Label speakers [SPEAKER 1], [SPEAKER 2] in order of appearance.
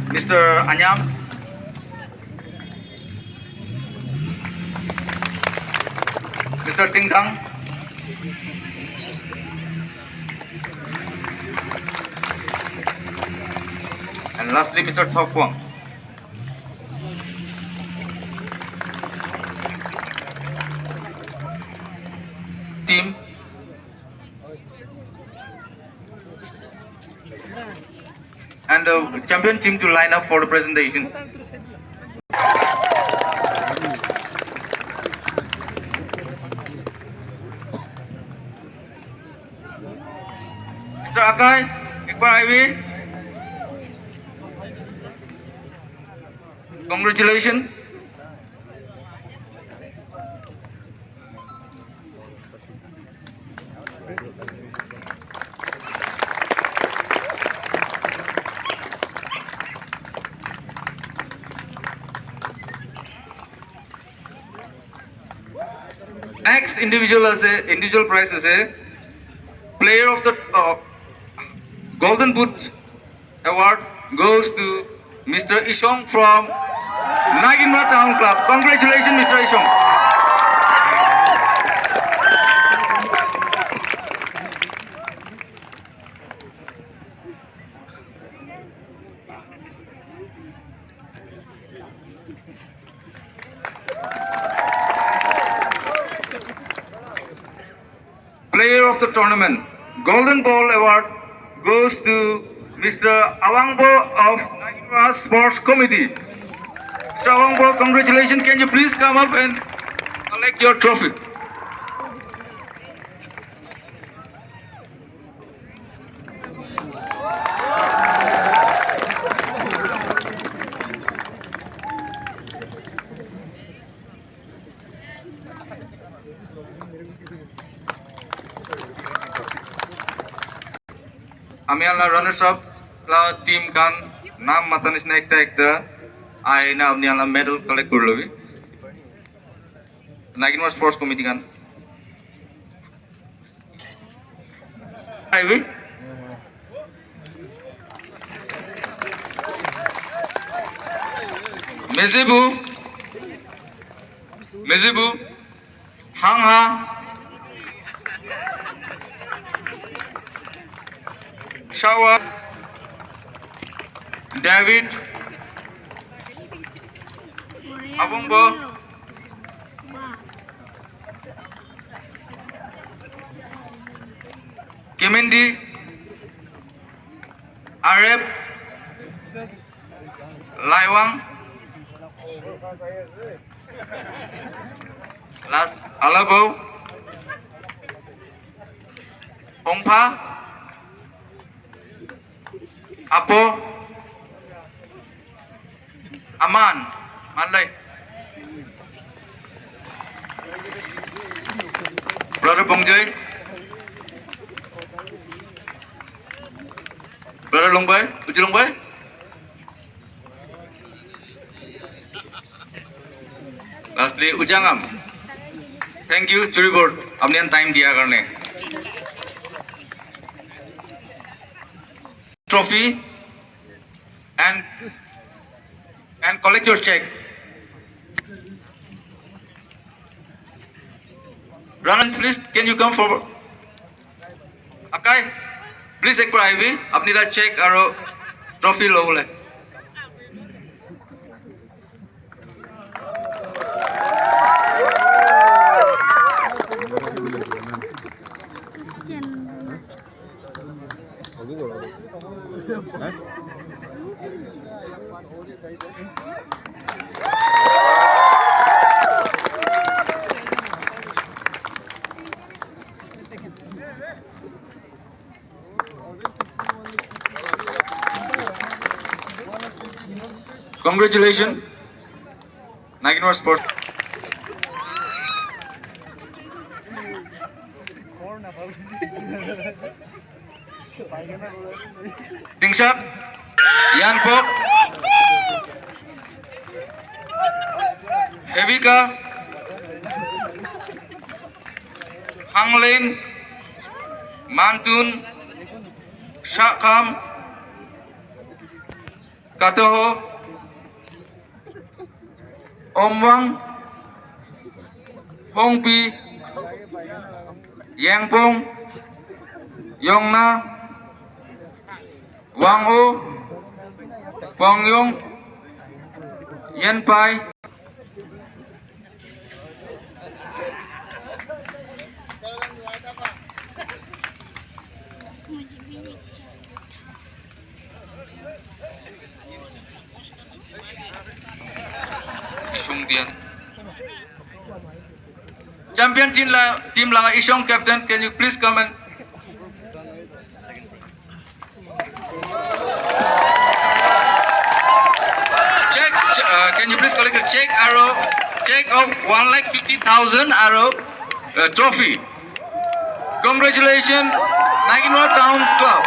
[SPEAKER 1] Mr. Anyam, Mr. Ting Tang, and lastly Mr. Thok Kwang. Team, and the champion team to line up for the presentation. Mr. Akai, Ekbar Highway. Congratulations. Next individual prize is a player of the Golden Boot award goes to Mr. Ishong from Naginmar Town Club. Congratulations, Mr. Ishong. Player of the tournament, Golden Ball Award goes to Mr. Awangbo of Naginmar Sports Committee. Mr. Awangbo, congratulations. Can you please come up and collect your trophy? Ami ala runners up la team kan naam matanis na ekta ay na amni ala medal collect kurlobi Naginmar Sports Committee kan Highway Mezibu Hangha Shawa, David, Abumbo, Kemendi, Arab, Laiwang, last Alabo, Ongpa, Apo, Aman, Malay, Brother Bongjoy, Brother Longboy, Uji Longboy, lastly Ujangam. Thank you, jury board. Apne time diya karne. Trophy and collect your check. Ranan, please, can you come forward? Akai, please ek bar aibi. Apni la check aro trophy lo bole. Congratulations, Naginmar Sports. Tingshap. Yanpok, Evika, Hanglin, Mantun, Shakam, Katoho, Omwang, Hongpi, Yangpong, Yongna, Wang Ho, Bong Yung, Yen Pai, Isong Dian. Champion team lang Isong captain, can you please come and check? Can you please collect a check arrow? Check of 1,50,000 arrow trophy. Congratulations, Naginwar Town Club.